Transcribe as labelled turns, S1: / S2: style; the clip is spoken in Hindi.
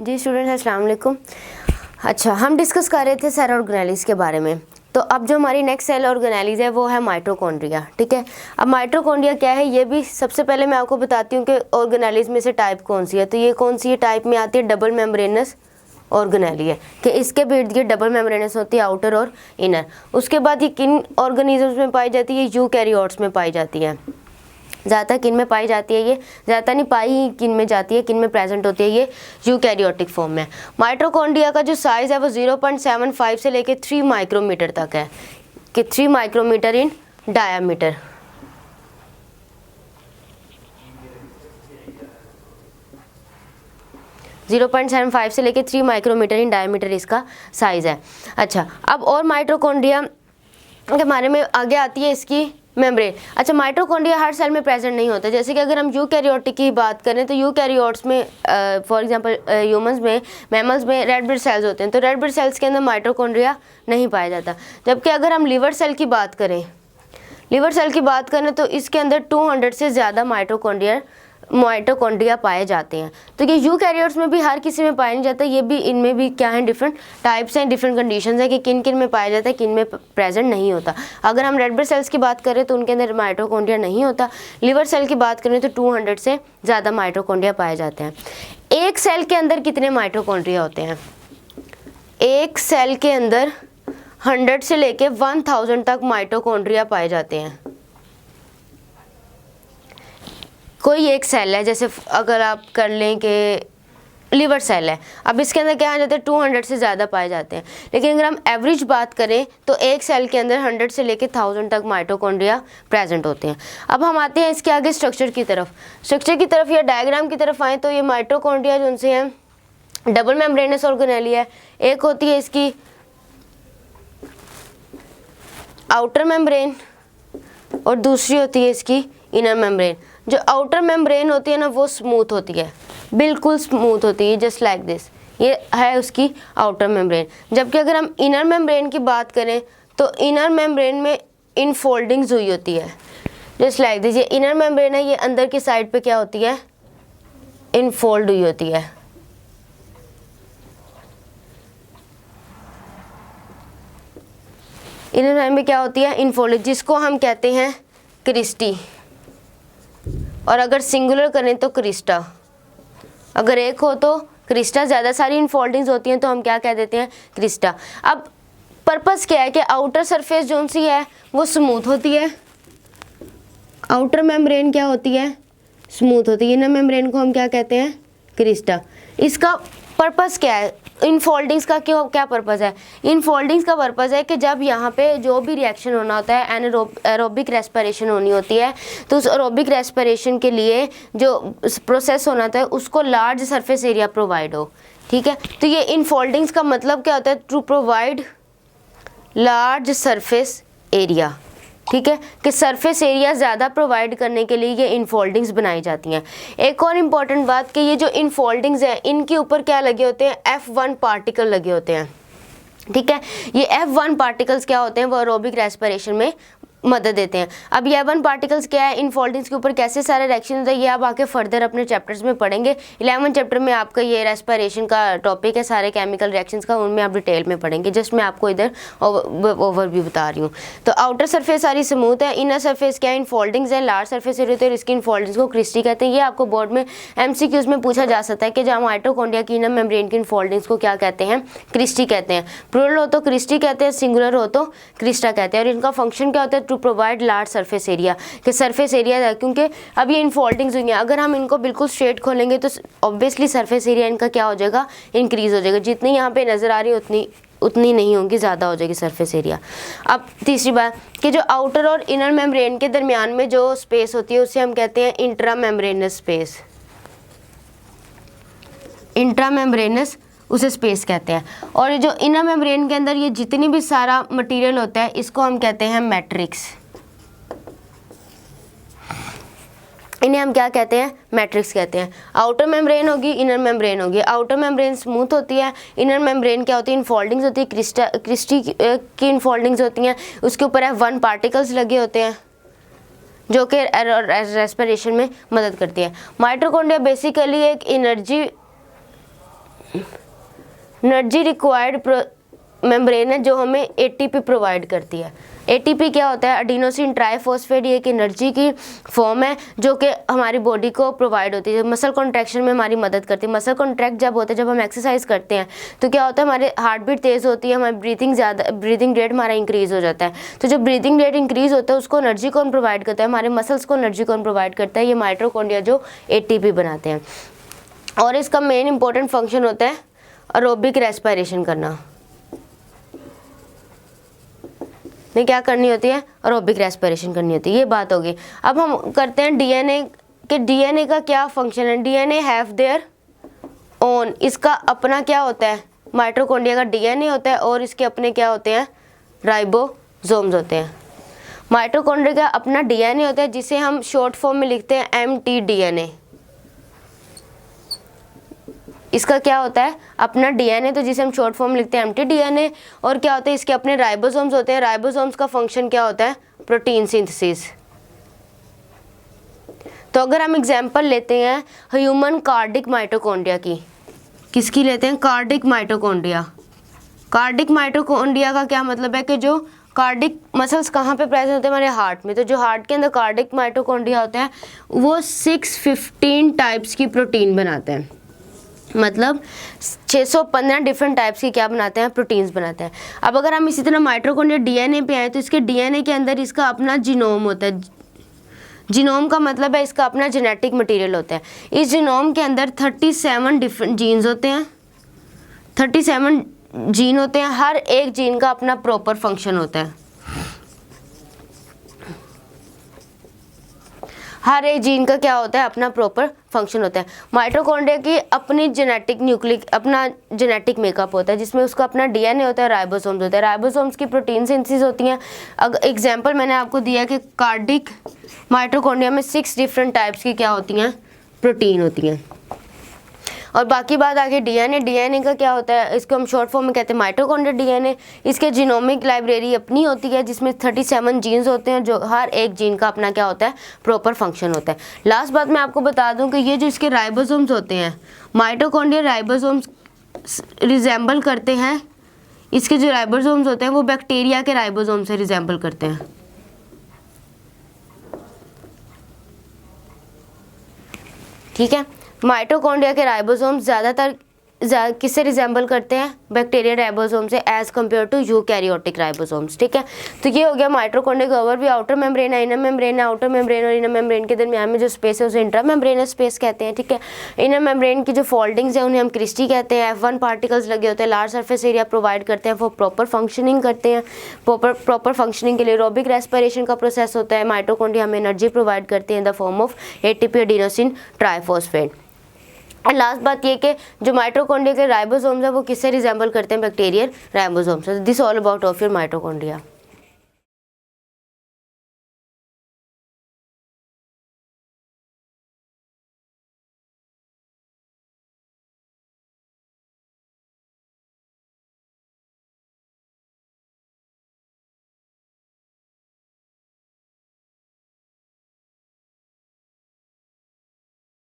S1: जी स्टूडेंट्स, अस्सलाम वालेकुम। अच्छा, हम डिस्कस कर रहे थे सेल ऑर्गेनेलिस के बारे में। तो अब जो हमारी नेक्स्ट सेल ऑर्गेनेलिस है वो है माइटोकॉन्ड्रिया। ठीक है, अब माइटोकॉन्ड्रिया क्या है ये भी सबसे पहले मैं आपको बताती हूँ कि ऑर्गेनेलिस में से टाइप कौन सी है। तो ये कौन सी टाइप में आती है? डबल मेम्ब्रेनस ऑर्गेनेली है कि इसके भी इर्द गिर्द डबल मेम्ब्रेनस होती है, आउटर और इनर। उसके बाद ये किन ऑर्गेनिजम्स में पाई जाती है? यूकैरियोट्स में पाई जाती है। ज़्यादातर किन में पाई जाती है? ये ज़्यादातर नहीं पाई किन में जाती है, किन में प्रेजेंट होती है? ये यूकैरियोटिक फॉर्म में। माइटोकॉन्ड्रिया का जो साइज़ है वो 0.75 से लेके 3 माइक्रोमीटर तक है कि 3 माइक्रोमीटर इन डायामीटर। जीरो 0.75 से लेके 3 माइक्रोमीटर इन डायमीटर इसका साइज़ है। अच्छा, अब और माइटोकॉन्ड्रिया के बारे में आगे आती है इसकी मेम्ब्रेन। अच्छा, माइटोकॉन्ड्रिया हर सेल में प्रेजेंट नहीं होता। जैसे कि अगर हम यूकैरियोटिक की बात करें तो यूकैरियोट्स में फॉर एग्जांपल ह्यूमंस में, मैमल्स में रेड ब्लड सेल्स होते हैं। तो रेड ब्लड सेल्स के अंदर माइटोकॉन्ड्रिया नहीं पाया जाता। जबकि अगर हम लिवर सेल की बात करें, तो इसके अंदर 200 से ज़्यादा माइटोकॉन्ड्रिया पाए जाते हैं। तो ये यूकैरियोट्स में भी हर किसी में पाया नहीं जाता। ये भी, इनमें भी क्या है, डिफरेंट टाइप्स हैं, डिफरेंट कंडीशंस है कि किन किन में पाया जाता है, किन में प्रेजेंट नहीं होता। अगर हम रेड ब्लड सेल्स की बात करें तो उनके अंदर माइटोकॉन्ड्रिया नहीं होता। लिवर सेल की बात करें तो 200 से ज़्यादा माइटोकॉन्ड्रिया पाए जाते हैं। एक सेल के अंदर कितने माइटोकॉन्ड्रिया होते हैं? एक सेल के अंदर 100 से लेके 1000 तक माइटोकॉन्ड्रिया पाए जाते हैं। कोई एक सेल है, जैसे अगर आप कर लें कि लिवर सेल है, अब इसके अंदर क्या आ जाते हैं? 200 से ज़्यादा पाए जाते हैं। लेकिन अगर हम एवरेज बात करें तो एक सेल के अंदर 100 से लेके 1000 तक माइटोकॉन्ड्रिया प्रेजेंट होते हैं। अब हम आते हैं इसके आगे स्ट्रक्चर की तरफ या डायग्राम की तरफ आएँ तो ये माइटोकॉन्ड्रिया जो उनसे हैं डबल मेम्ब्रेनस ऑर्गेनेली है। एक होती है इसकी आउटर मेम्ब्रेन और दूसरी होती है इसकी इनर मेम्ब्रेन। जो आउटर मेम्ब्रेन होती है ना वो स्मूथ होती है, बिल्कुल स्मूथ होती है, जस्ट लाइक दिस। ये है उसकी आउटर मेम्ब्रेन। जबकि अगर हम इनर मेम्ब्रेन की बात करें तो इनर मेम्ब्रेन में इनफोल्डिंग्स हुई होती है, जस्ट लाइक दिस। ये इनर मेम्ब्रेन है, ये अंदर की साइड पे क्या होती है? इनफोल्ड हुई होती है। इनर मेम्ब्रेन में क्या होती है? इनफोल्ड, जिसको हम कहते हैं क्रिस्टी, और अगर सिंगुलर करें तो क्रिस्टा। अगर एक हो तो क्रिस्टा, ज़्यादा सारी इनफोल्डिंग्स होती हैं तो हम क्या कह देते हैं? क्रिस्टा। अब पर्पस क्या है कि आउटर सरफेस जो सी है वो स्मूथ होती है, आउटर मेम्ब्रेन क्या होती है? स्मूथ होती है। इनर मेम्ब्रेन को हम क्या कहते हैं? क्रिस्टा। इसका पर्पस क्या है? इनफोल्डिंग्स का क्या पर्पज़ है? इनफोल्डिंग्स का पर्पज़ है कि जब यहाँ पे जो भी रिएक्शन होना होता है, एरोबिक रेस्पिरेशन होनी होती है, तो उस एरोबिक रेस्पिरेशन के लिए जो प्रोसेस होना होता है उसको लार्ज सरफेस एरिया प्रोवाइड हो। ठीक है, तो ये इनफोल्डिंग्स का मतलब क्या होता है? To provide large surface area. ठीक है, कि सरफेस एरिया ज़्यादा प्रोवाइड करने के लिए ये इनफोल्डिंग्स बनाई जाती हैं। एक और इम्पॉर्टेंट बात कि ये जो इनफोल्डिंग्स हैं इनके ऊपर क्या लगे होते हैं? F1 पार्टिकल लगे होते हैं। ठीक है, ये F1 पार्टिकल्स क्या होते हैं? वो एरोबिक रेस्पिरेशन में मदद देते हैं। अब ये F1 पार्टिकल्स क्या है? इनफोल्डिंग्स के ऊपर कैसे सारे रिएक्शन होते हैं ये आप आके फर्दर अपने चैप्टर्स में पढ़ेंगे। 11 चैप्टर में आपका ये रेस्पिरेशन का टॉपिक है, सारे केमिकल रिएक्शंस का, उनमें आप डिटेल में पढ़ेंगे। जस्ट मैं आपको इधर ओवरव्यू बता रही हूँ। तो आउटर सरफेस सारी स्मूथ है, इनर सरफेस क्या है? इनफोल्डिंग्स है, लार्ज सरफेस एरिया होती है, इसकी इनफोल्डिंग्स को क्रिस्टी कहते हैं। ये आपको बोर्ड में MCQs में पूछा जा सकता है कि जहाँ माइटोकॉन्ड्रिया की इनर मेम्ब्रेन की इनफोल्डिंग्स को क्या कहते हैं? क्रिस्टी कहते हैं। प्लूरल हो तो क्रिस्टी कहते हैं, सिंगुलर हो तो क्रिस्टा कहते हैं। और इनका फंक्शन क्या होता है? To provide large surface area, कि सरफेस एरिया है, क्योंकि अब ये इनफोल्डिंग्स हुई हैं, अगर हम इनको बिल्कुल स्ट्रेट खोलेंगे तो ऑब्वियसली सरफेस एरिया इनका क्या हो जाएगा? इंक्रीज हो जाएगा। जितनी यहाँ पे नज़र आ रही है उतनी नहीं होगी, ज़्यादा हो जाएगी सरफेस एरिया। अब तीसरी बात कि जो आउटर और इनर मेम्ब्रेन के दरमियान में जो स्पेस होती है उसे हम कहते हैं intra membranes space. Intra membranes उसे स्पेस कहते हैं। और जो इनर मेम्ब्रेन के अंदर ये जितनी भी सारा मटेरियल होता है इसको हम कहते हैं मैट्रिक्स। इन्हें हम क्या कहते हैं? मैट्रिक्स कहते हैं। आउटर मेम्ब्रेन होगी, इनर मेम्ब्रेन होगी। आउटर मेम्ब्रेन स्मूथ होती है, इनर मेम्ब्रेन क्या होती है? इनफोल्डिंग्स होती है, क्रिस्टी की इनफोल्डिंग्स होती हैं। उसके ऊपर F1 पार्टिकल्स लगे होते हैं जो कि रेस्पिरेशन में मदद करती है। माइटोकॉन्ड्रिया बेसिकली एक एनर्जी एनर्जी रिक्वायर्ड मेम्ब्रेन है जो हमें एटीपी प्रोवाइड करती है। एटीपी क्या होता है? एडिनोसिन ट्राइफॉस्फेट, ये एक एनर्जी की फॉर्म है जो कि हमारी बॉडी को प्रोवाइड होती है, मसल कॉन्ट्रैक्शन में हमारी मदद करती है। मसल कॉन्ट्रैक्ट जब होता है, जब हम एक्सरसाइज करते हैं तो क्या होता है, हमारे हार्ट बीट तेज़ होती है, हमारी ब्रीदिंग रेट हमारा इंक्रीज़ हो जाता है। तो जो ब्रीदिंग रेट इंक्रीज़ होता है उसको एनर्जी कौन प्रोवाइड करता है? हमारे मसल्स को एनर्जी कौन प्रोवाइड करता है? ये माइटोकॉन्ड्रिया जो एटीपी बनाते हैं। और इसका मेन इंपॉर्टेंट फंक्शन होता है एरोबिक रेस्पिरेशन करना। नहीं, क्या करनी होती है? एरोबिक रेस्पिरेशन करनी होती है। ये बात होगी। अब हम करते हैं डीएनए के। डीएनए का क्या फंक्शन है? डीएनए हैव देयर ओन, इसका अपना क्या होता है? माइटोकॉन्ड्रिया का डीएनए होता है और इसके अपने क्या होते हैं? राइबोसोम्स होते हैं। माइटोकॉन्ड्रिया का अपना डीएनए होता है जिसे हम शॉर्ट फॉर्म में लिखते हैं mtDNA। इसका क्या होता है? अपना डीएनए, तो जिसे हम शॉर्ट फॉर्म लिखते हैं mtDNA। और क्या होता है? इसके अपने राइबोसोम्स होते हैं। राइबोसोम्स का फंक्शन क्या होता है? Protein synthesis. तो अगर हम एग्जांपल लेते हैं ह्यूमन कार्डिक माइटोकॉन्ड्रिया की, किसकी लेते हैं? Cardiac mitochondria. कार्डिक माइटोकॉन्ड्रिया का क्या मतलब है कि जो कार्डिक मसल्स कहाँ पे प्रेजेंट होते हैं? हमारे हार्ट में। तो जो हार्ट के अंदर कार्डिक माइटोकॉन्ड्रिया होता है वो 615 टाइप्स की प्रोटीन बनाते हैं, मतलब 615 डिफरेंट टाइप्स की क्या बनाते हैं? प्रोटीन्स बनाते हैं। अब अगर हम इसी तरह माइटोकॉन्ड्रिया डीएनए पे आए तो इसके डीएनए के अंदर इसका अपना जीनोम होता है। जीनोम का मतलब है इसका अपना जेनेटिक मटेरियल होता है। इस जीनोम के अंदर 37 डिफरेंट जीन्स होते हैं, 37 जीन होते हैं। हर एक जीन का अपना प्रॉपर फंक्शन होता है। हर एक जीन का क्या होता है? अपना प्रॉपर फंक्शन होता है। माइटोकॉन्ड्रिया की अपनी अपना जेनेटिक मेकअप होता है जिसमें उसका अपना डीएनए होता है, राइबोसोम्स होता है। राइबोसोम्स की प्रोटीन सिंथेसिस होती हैं। अगर एग्जांपल मैंने आपको दिया कि कार्डिक माइटोकॉन्ड्रिया में 6 डिफरेंट टाइप्स की क्या होती हैं? प्रोटीन होती हैं। और बाकी बात आगे डीएनए। डीएनए का क्या होता है? इसको हम शॉर्ट फॉर्म में कहते हैं माइटोकॉन्ड्रिया डीएनए। इसके जीनोमिक लाइब्रेरी अपनी होती है जिसमें 37 जीन्स होते हैं, जो हर एक जीन का अपना क्या होता है? प्रॉपर फंक्शन होता है। लास्ट बात मैं आपको बता दूं कि ये जो इसके राइबोसोम्स होते हैं, माइटोकॉन्ड्रिया राइबोसोम्स रिजेंबल करते हैं, इसके जो राइबोसोम्स होते हैं वो बैक्टीरिया के राइबोसोम से रिजेंबल करते हैं। ठीक है, माइटोकॉन्ड्रिया के राइबोसोम्स ज़्यादातर किससे रिजेंबल करते हैं? बैक्टीरिया राइबोसोम से as compare to eukaryotic ribosomes. ठीक है, तो ये हो गया माइटोकॉन्ड्रिया का ओवरव्यू। आउटर मेम्ब्रेन है, इनर मेम्ब्रेन है। आउटर मेम्ब्रेन और इनर मेम्ब्रेन के दरमियान में जो स्पेस है उसे इंट्रा मेम्ब्रेनस स्पेस कहते हैं। ठीक है, इनर मेम्ब्रेन की जो फोल्डिंग्स है उन्हें हम क्रिस्टी कहते हैं। F1 पार्टिकल्स लगे होते हैं, लार्ज सरफेस एरिया प्रोवाइड करते हैं, वो प्रॉपर फंक्शनिंग करते हैं। प्रॉपर फंक्शनिंग के लिए एरोबिक रेस्पिरेशन का प्रोसेस होता है। माइटोकॉन्ड्रिया हमें एनर्जी प्रोवाइड करते हैं in the form of ATP, adenosine triphosphate. और लास्ट बात ये कि जो माइटोकॉन्ड्रिया के राइबोसोम्स है वो किससे रिजेंबल करते हैं? Bacterial ribosomes. This all about of your mitochondria.